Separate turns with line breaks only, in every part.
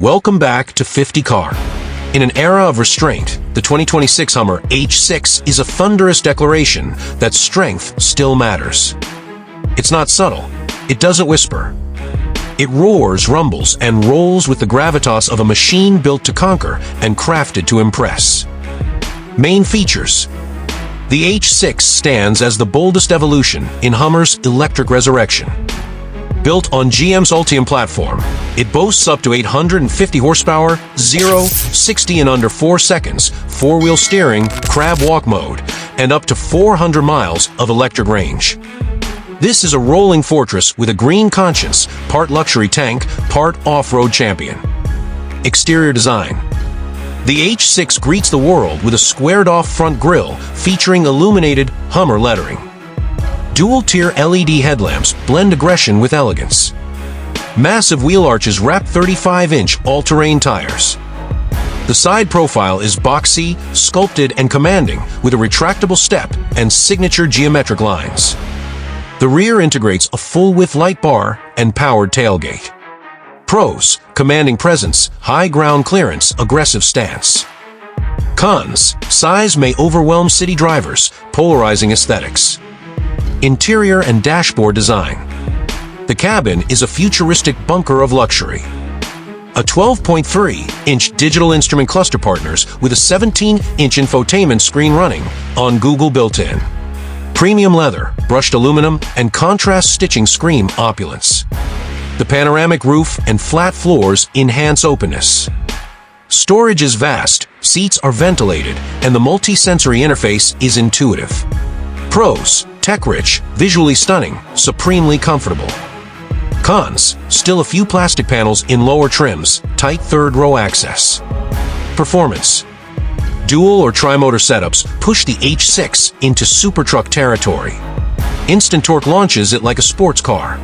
Welcome back to 50 Car. In an era of restraint, the 2026 Hummer H6 is a thunderous declaration that strength still matters. It's not subtle. It doesn't whisper. It roars, rumbles, and rolls with the gravitas of a machine built to conquer and crafted to impress. Main features. The H6 stands as the boldest evolution in Hummer's electric resurrection. Built on GM's Ultium platform, it boasts up to 850 horsepower, 0-60 in under 4 seconds, four-wheel steering, crab walk mode, and up to 400 miles of electric range. This is a rolling fortress with a green conscience, part luxury tank, part off-road champion. Exterior design. The H6 greets the world with a squared-off front grille featuring illuminated Hummer lettering. Dual-tier LED headlamps blend aggression with elegance. Massive wheel arches wrap 35-inch all-terrain tires. The side profile is boxy, sculpted, and commanding with a retractable step and signature geometric lines. The rear integrates a full-width light bar and powered tailgate. Pros: commanding presence, high ground clearance, aggressive stance. Cons: size may overwhelm city drivers, polarizing aesthetics. Interior and dashboard design. The cabin is a futuristic bunker of luxury. A 12.3-inch digital instrument cluster partners with a 17-inch infotainment screen running on Google built-in. Premium leather, brushed aluminum, and contrast stitching scream opulence. The panoramic roof and flat floors enhance openness. Storage is vast, seats are ventilated, and the multi-sensory interface is intuitive. Pros: tech-rich, visually stunning, supremely comfortable. Cons: still a few plastic panels in lower trims, tight third-row access. Performance. Dual or tri-motor setups push the H6 into supertruck territory. Instant torque launches it like a sports car.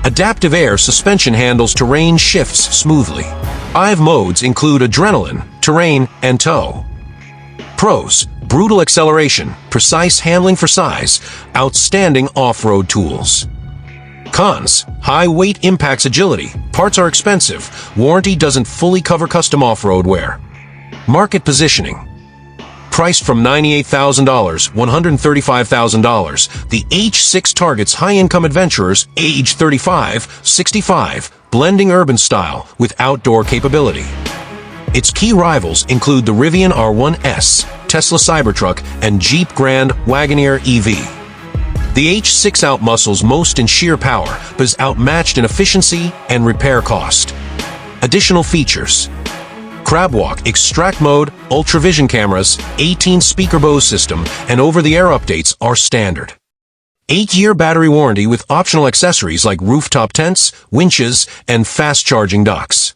Adaptive air suspension handles terrain shifts smoothly. 5 modes include adrenaline, terrain, and tow. Pros: brutal acceleration, precise handling for size, outstanding off-road tools. Cons: high weight impacts agility, parts are expensive, warranty doesn't fully cover custom off-road wear. Market positioning. Priced from $98,000, $135,000, the H6 targets high-income adventurers age 35-65, blending urban style with outdoor capability. Its key rivals include the Rivian R1S, Tesla Cybertruck, and Jeep Grand Wagoneer EV. The H6 outmuscles most in sheer power, but is outmatched in efficiency and repair cost. Additional features: crab walk, extract mode, ultravision cameras, 18-speaker Bose system, and over-the-air updates are standard. 8-year battery warranty with optional accessories like rooftop tents, winches, and fast-charging docks.